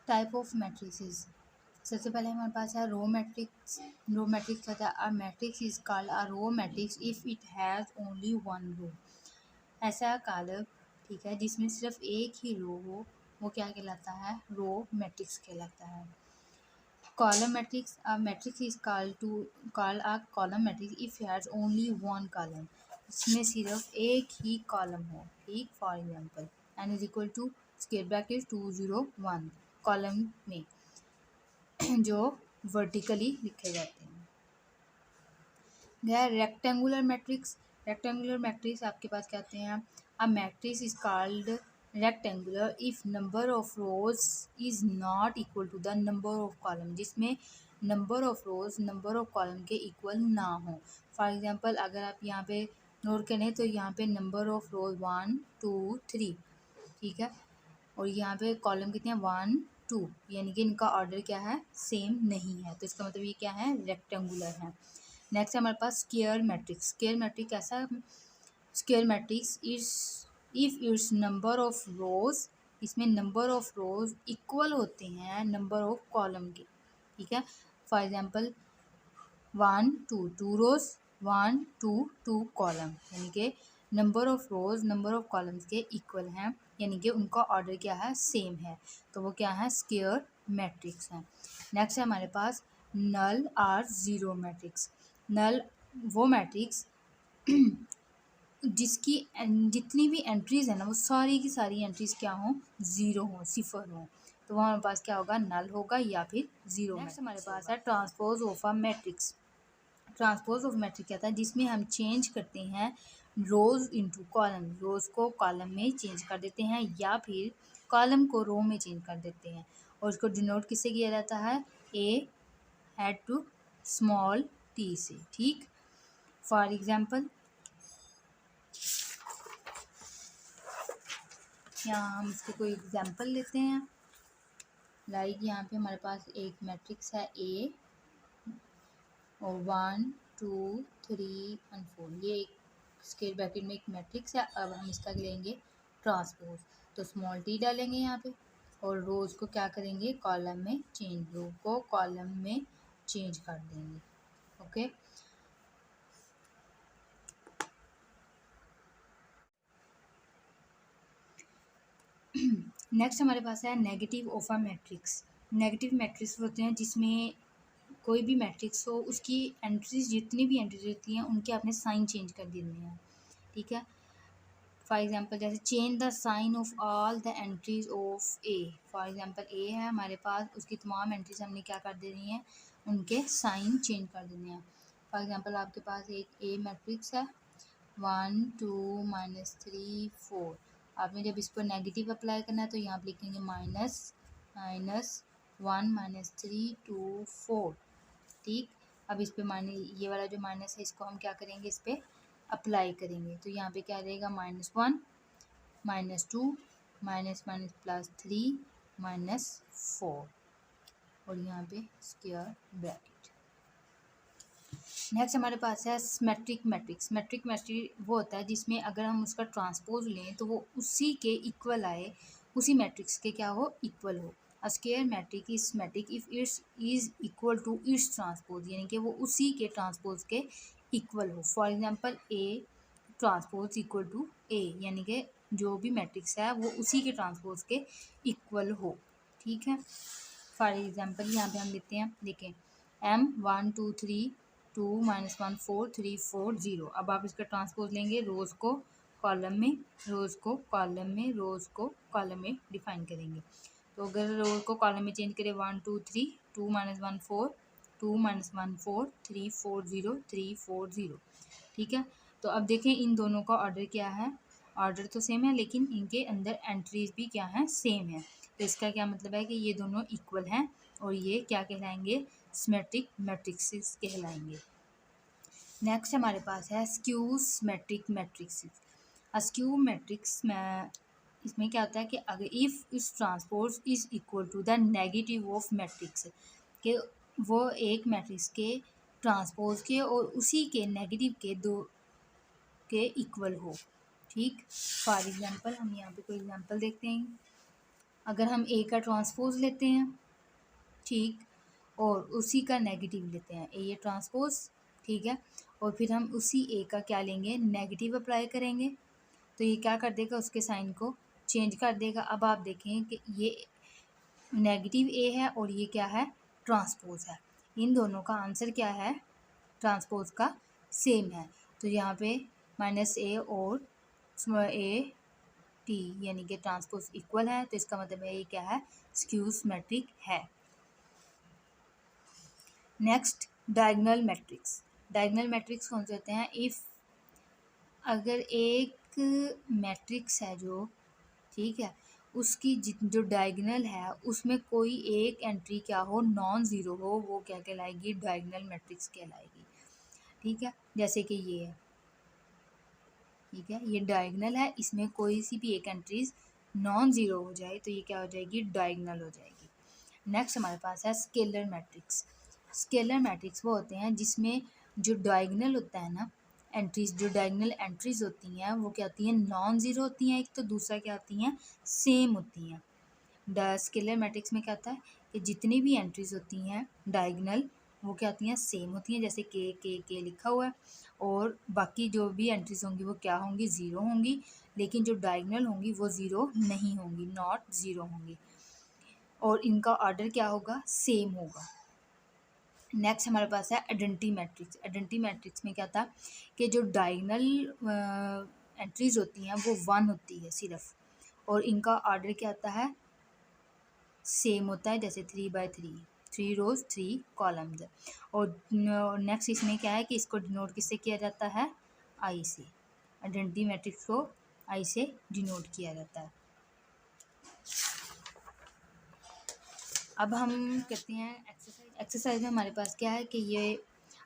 Type of matrices. सबसे पहले हमारे पास है रो मैट्रिक्स। रो मैट्रिक्स कहता है a matrix is called a row matrix if it has only one row. ऐसा कॉलम, ठीक है, जिसमें सिर्फ एक ही रो हो, वो क्या कहलाता है? रो मैट्रिक्स कहलाता है। Column matrix, a matrix is called a column matrix if it has only one column, इसमें सिर्फ एक ही कॉलम हो। ठीक, for example n is equal to square bracket 2 0 1 column में जो वर्टिकली लिखे जाते हैं। Rectangular matrix. रेक्टेंगुलर मैट्रिक्स आपके पास कहते हैं a matrix is called rectangular if number of rows is not equal to the number of column, जिसमें number of rows number of column के इक्वल ना हो। फॉर एग्जांपल अगर आप यहाँ पे नोट करें तो यहाँ पे नंबर ऑफ रोज 1 2 3, ठीक है, और यहाँ पे कॉलम कितने हैं? 1 2, यानी कि इनका ऑर्डर क्या है? सेम नहीं है, तो इसका मतलब ये क्या है? रेक्टेंगुलर है। नेक्स्ट है हमारे पास स्क्वायर मैट्रिक्स। स्क्वायर मैट्रिक्स ऐसा, square matrix is if it's number of रोज, इसमें नंबर ऑफ रोज इक्वल होते हैं नंबर ऑफ कॉलम के, ठीक है। फॉर एग्जांपल 1 2 2 रोज 1 2 2 कॉलम, यानी कि number of rows number of columns के इक्वल हैं, यानी कि उनका ऑर्डर क्या है? सेम है, तो वो क्या है? स्क्वायर मैट्रिक्स है। नेक्स्ट है हमारे पास नल आर जीरो मैट्रिक्स। नल वो मैट्रिक्स जिसकी जितनी भी एंट्रीज है ना, वो सारी की सारी एंट्रीज क्या हो? ज़ीरो हो, सिफर हो, तो वहाँ हमारे पास क्या होगा? नल होगा या फिर ज़ीरो। नेक्स्ट हमारे पास है transpose of a matrix. Transpose of matrix कहता है जिसमें हम चेंज करते हैं रोज इनटू कॉलम, रोज को कॉलम में चेंज कर देते हैं या फिर कॉलम को रो में चेंज कर देते हैं, और उसको डिनोट किससे किया जाता है? ए एड टू स्मॉल टी से। ठीक, फॉर एग्जाम्पल यहाँ हम इसके कोई एग्जाम्पल लेते हैं। लाइक यहाँ पे हमारे पास एक मैट्रिक्स है ए और 1 2 3 और 4, ये एक स्क्वायर ब्रैकेट में एक मैट्रिक्स है। अब हम इसका लेंगे ट्रांसपोज, तो स्मॉल टी डालेंगे यहाँ पे और रोज को क्या करेंगे? कॉलम में चेंज, रो को कॉलम में चेंज कर देंगे। ओके, नेक्स्ट हमारे पास है negative of a matrix. Negative matrix होते हैं जिसमें कोई भी मैट्रिक्स हो, उसकी एंट्रीज जितनी भी एंट्रीज होती हैं उनके आपने साइन चेंज कर देने हैं, ठीक है। फॉर एग्जांपल जैसे change the sign of all the entries of A. For example A है हमारे पास, उसकी तमाम एंट्रीज हमने क्या कर देनी है? उनके साइन चेंज कर देने हैं। फॉर एग्जांपल आपके पास एक ए मैट्रिक्स है 1 2 -3 4, आपने जब इस पर नेगेटिव अप्लाई करना है तो यहाँ पर लिखेंगे माइनस माइनस 1 -3 2 4। ठीक, अब इस पे ये वाला जो माइनस है इसको हम क्या करेंगे? इस पर अप्लाई करेंगे, तो यहाँ पे क्या रहेगा? -1 -2 माइनस माइनस +3 -4 और यहाँ पे स्क्वायर ब्रैकेट। नेक्स्ट हमारे पास है सिमेट्रिक मैट्रिक्स। सिमेट्रिक मैट्रिक्स वो होता है जिसमें अगर हम उसका ट्रांसपोज लें तो वो उसी के इक्वल आए, उसी मैट्रिक्स के क्या हो? इक्वल हो। A square matrix is symmetric if it's is equal to its transpose, यानी कि वो उसी के ट्रांसपोज के इक्वल हो। For example A transpose equal to A, यानी कि जो भी मैट्रिक्स है वो उसी के ट्रांसपोज के इक्वल हो। ठीक है, फॉर एग्जांपल यहाँ पे हम लिखते हैं, देखें m 1 2 3 2 -1 4 3 4 0। अब आप इसका ट्रांसपोज लेंगे, रोज को कॉलम में, रोज को कॉलम में, रोज को कॉलम में डिफाइन करेंगे। तो अगर रोज को कॉलम में चेंज करें 1 2 3 2 -1 4 2 -1 4 3 4 0 3 4 0, ठीक है। तो अब देखें इन दोनों का ऑर्डर क्या है? ऑर्डर तो सेम है लेकिन इनके अंदर एंट्रीज भी क्या है? सेम है। तो इसका क्या मतलब है कि ये दोनों इक्वल हैं और ये क्या कहलाएंगे? सिमेट्रिक मैट्रिक्सेस कहलाएंगे। नेक्स्ट हमारे पास है skew symmetric matrices. Skew matrix में इसमें क्या होता है कि अगर इफ़ इस transpose is equal to the negative of matrix, के वो एक मैट्रिक्स के ट्रांसपोज के और उसी के नेगेटिव के दो के इक्वल हो। ठीक, फॉर एग्जांपल हम यहाँ पे कोई एग्जांपल देखते हैं। अगर हम ए का ट्रांसपोज लेते हैं, ठीक, और उसी का नेगेटिव लेते हैं, ए ट्रांसपोज, ठीक है, और फिर हम उसी ए का क्या लेंगे, नेगेटिव अप्लाई करेंगे, तो ये क्या कर देगा, उसके साइन को चेंज कर देगा। अब आप देखें कि ये नेगेटिव ए है और ये क्या है, ट्रांसपोज है। इन दोनों का आंसर क्या है, ट्रांसपोज का सेम है। तो यहाँ पे माइनस ए और ए टी यानी कि ट्रांसपोज इक्वल है, तो इसका मतलब है ये क्या है, स्क्यू सिमेट्रिक है। Next diagonal matrix. Diagonal matrix कौन से होते हैं, इफ़ अगर एक मैट्रिक्स है जो, ठीक है, उसकी जो डायगोनल है उसमें कोई एक एंट्री क्या हो, नॉन ज़ीरो हो, वो क्या कहलाएगी, डायगोनल मैट्रिक्स कहलाएगी। ठीक है, जैसे कि ये है, ठीक है, ये डायगोनल है, इसमें कोई सी भी एक एंट्रीज नॉन ज़ीरो हो जाए तो ये क्या हो जाएगी, डायगोनल हो जाएगी। नेक्स्ट हमारे पास है स्केलर मैट्रिक्स। स्केलर मैट्रिक्स वो होते हैं जिसमें जो डायगोनल होता है ना, एंट्रीज, जो डायगोनल एंट्रीज होती हैं वो क्या होती हैं, नॉन ज़ीरो होती हैं एक, तो दूसरा क्या होती हैं, सेम होती हैं। स्केलर मैट्रिक्स में क्या होता है कि जितनी भी एंट्रीज होती हैं डायगोनल वो क्या होती हैं, सेम होती हैं, जैसे के लिखा हुआ है, और बाकी जो भी एंट्रीज होंगी वो क्या होंगी, ज़ीरो होंगी, लेकिन जो डायगोनल होंगी वो ज़ीरो नहीं होंगी, नॉट ज़ीरो होंगी, और इनका ऑर्डर क्या होगा, सेम होगा। नेक्स्ट हमारे पास है आइडेंटिटी मैट्रिक्स। आइडेंटिटी मैट्रिक्स में क्या था कि जो डायगोनल एंट्रीज होती हैं वो वन होती है सिर्फ, और इनका ऑर्डर क्या होता है, सेम होता है, जैसे 3/3, 3 रोज 3 कॉलम्स। और नेक्स्ट इसमें क्या है कि इसको डिनोट किससे किया जाता है, आई से। आइडेंटिटी मैट्रिक्स को आई से डिनोट किया जाता है। अब हम करते हैं एक्सरसाइज। एक्सरसाइज में हमारे पास क्या है कि ये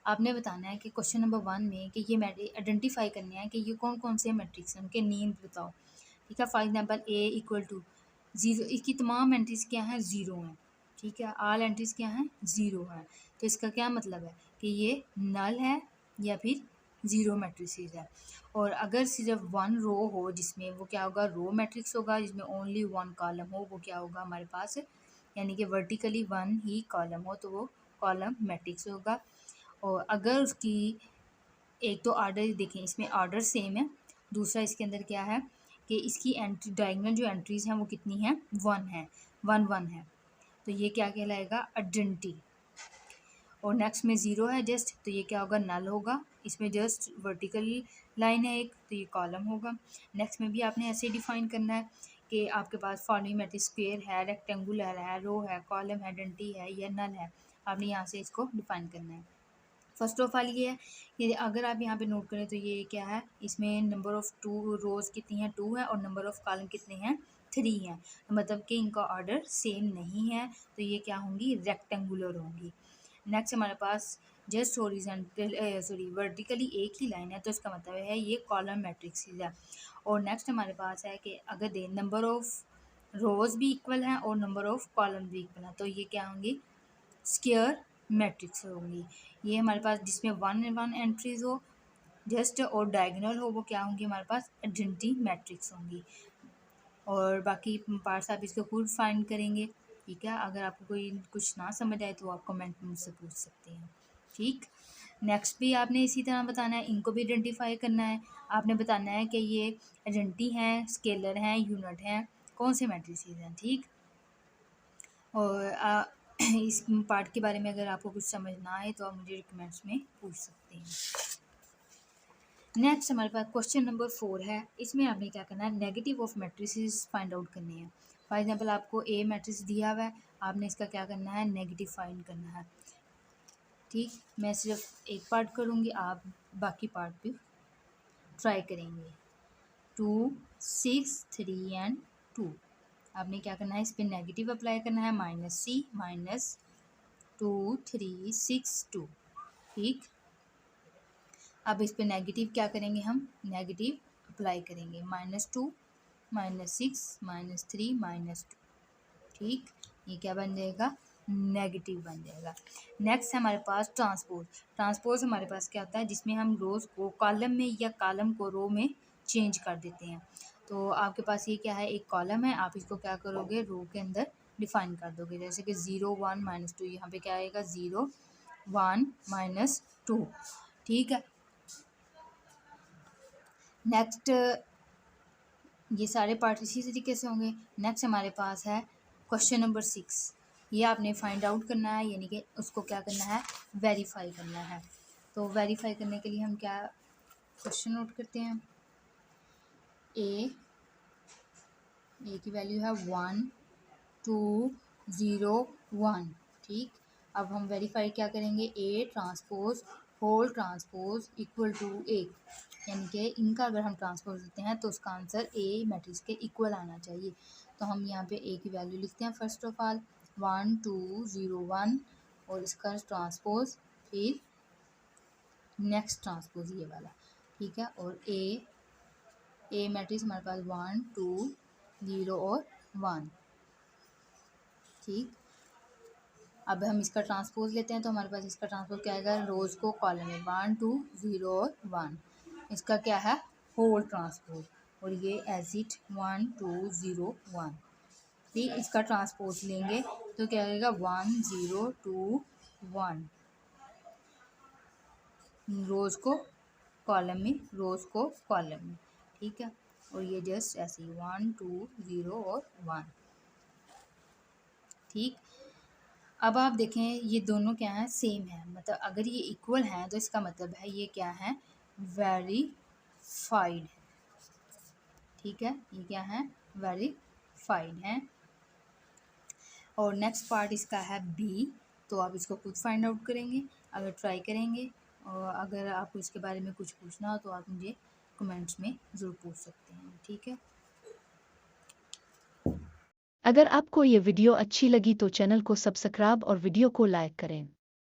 आपने बताना है कि क्वेश्चन नंबर 1 में कि ये आइडेंटिफाई करने हैं कि ये कौन कौन से मैट्रिक्स हैं, उनके नेम बताओ। ठीक है, for example a equal to 0, इसकी तमाम एंट्रीज क्या हैं, ज़ीरो हैं। ठीक है, ऑल एंट्रीज क्या हैं, ज़ीरो हैं, तो इसका क्या मतलब है कि ये नल है या फिर ज़ीरो मैट्रिसेस है। और अगर सिर्फ वन रो हो जिसमें, वो क्या होगा, रो मैट्रिक्स होगा, जिसमें ओनली वन कॉलम हो, वो क्या होगा हमारे पास, यानी कि वर्टिकली वन ही कॉलम हो, तो वो कॉलम मैट्रिक्स होगा। और अगर उसकी एक तो ऑर्डर देखें, इसमें ऑर्डर सेम है, दूसरा इसके अंदर क्या है कि इसकी एंट्री डायगोनल जो एंट्रीज हैं वो कितनी हैं, वन है, वन वन है, तो ये क्या कहलाएगा, आइडेंटिटी। और नेक्स्ट में ज़ीरो है जस्ट, तो ये क्या होगा, नल होगा, इसमें जस्ट वर्टिकल लाइन है एक, तो ये कॉलम होगा। नेक्स्ट में भी आपने ऐसे डिफाइन करना है कि आपके पास फॉर्मिंग मैट्रिक्स स्क्वायर है, रेक्टेंगुलर है, रो है, कॉलम है, आइडेंटिटी है या नल है, आपने यहाँ से इसको डिफाइन करना है। फर्स्ट ऑफ ऑल ये है कि अगर आप यहाँ पे नोट करें तो ये क्या है, इसमें नंबर ऑफ़ टू रोज़ कितनी हैं, 2 है, और नंबर ऑफ़ कॉलम कितने हैं, 3 हैं, मतलब कि इनका ऑर्डर सेम नहीं है, तो ये क्या होंगी, रेक्टेंगुलर होंगी। नेक्स्ट हमारे पास जस्ट हॉरिजॉन्टल वर्टिकली एक ही लाइन है, तो इसका मतलब है ये कॉलम मैट्रिक्स है। और नेक्स्ट हमारे पास है कि अगर दे नंबर ऑफ़ रोज़ भी इक्वल हैं और नंबर ऑफ़ कॉलम भी इक्वल हैं, तो ये क्या होंगी, स्क्वायर मैट्रिक्स होंगी। ये हमारे पास जिसमें वन वन एंट्रीज हो जस्ट और डायगोनल हो, वो क्या होंगी, हमारे पास आइडेंटिटी मैट्रिक्स होंगी। और बाकी पार्ट्स आप इसको खुद फाइंड करेंगे। ठीक है, अगर आपको कोई कुछ ना समझ आए तो आप कमेंट में मुझसे पूछ सकते हैं। ठीक, नेक्स्ट भी आपने इसी तरह बताना है, इनको भी आइडेंटिफाई करना है। आपने बताना है कि ये आइडेंटिटी हैं, स्केलर हैं, यूनिट हैं, कौन से मैट्रिसेस हैं। ठीक, और इस पार्ट के बारे में अगर आपको कुछ समझ ना आए तो आप मुझे कमेंट्स में पूछ सकते हैं। नेक्स्ट हमारे पास क्वेश्चन नंबर 4 है, इसमें आपने क्या करना है, negative of matrices find out करने हैं। फॉर एग्जांपल आपको ए मैट्रिक्स दिया हुआ है, आपने इसका क्या करना है, नेगेटिव फाइंड करना है। ठीक, मैं सिर्फ एक पार्ट करूँगी, आप बाकी पार्ट भी ट्राई करेंगे। 2 6 3 एंड 2, आपने क्या करना है, इस पर नेगेटिव अप्लाई करना है, -c -2 3 6 2। ठीक, अब इस पे नेगेटिव क्या करेंगे, हम नेगेटिव अप्लाई करेंगे, -2 -6 -3 -2। ठीक, ये क्या बन जाएगा, नेगेटिव बन जाएगा। नेक्स्ट हमारे पास ट्रांसपोज। ट्रांसपोज हमारे पास क्या होता है, जिसमें हम रोज़ को कॉलम में या कॉलम को रो में चेंज कर देते हैं। तो आपके पास ये क्या है, एक कॉलम है, आप इसको क्या करोगे, रो के अंदर डिफाइन कर दोगे, जैसे कि 0 1 -2, यहाँ पे क्या आएगा 0 1 -2, ठीक है। नेक्स्ट ये सारे पार्ट इसी तरीके से होंगे। नेक्स्ट हमारे पास है क्वेश्चन नंबर 6, ये आपने फाइंड आउट करना है, यानी कि उसको क्या करना है, वेरीफाई करना है। तो वेरीफाई करने के लिए हम क्या क्वेश्चन नोट करते हैं, ए की वैल्यू है 1 2 0 1, ठीक। अब हम वेरीफाई क्या करेंगे, A transpose whole transpose equal to A, यानी कि इनका अगर हम ट्रांसपोज देते हैं तो उसका आंसर ए मैट्रिक्स के इक्वल आना चाहिए। तो हम यहाँ पे ए की वैल्यू लिखते हैं फर्स्ट ऑफ ऑल 1 2 0 1, और इसका ट्रांसपोज फिर नेक्स्ट ट्रांसपोज ये वाला, ठीक है। और ए मैट्रिक्स हमारे पास 1 2 0 और 1, ठीक। अब हम इसका ट्रांसपोज लेते हैं तो हमारे पास इसका ट्रांसपोज क्या आएगा, रोज को कॉलम में 1 2 0 और 1, इसका क्या है होल ट्रांसपोज, और ये एज इट 1 2 0 1, ठीक। इसका ट्रांसपोज लेंगे तो क्या आएगा 1 0 2 1, रोज को कॉलम में, रोज को कॉलम में, ठीक है। और ये जस्ट ऐसे ही 1 2 0 और 1, ठीक। अब आप देखें ये दोनों क्या है, सेम है, मतलब अगर ये इक्वल हैं तो इसका मतलब है ये क्या है, वेरीफाइड है, ठीक है। ये क्या है, वेरीफाइड है। और नेक्स्ट पार्ट इसका है बी, तो आप इसको खुद फाइंड आउट करेंगे, अगर ट्राई करेंगे, और अगर आपको इसके बारे में कुछ पूछना हो तो आप मुझे कमेंट्स में ज़रूर पूछ सकते हैं, ठीक है। अगर आपको ये वीडियो अच्छी लगी तो चैनल को सब्सक्राइब और वीडियो को लाइक करें।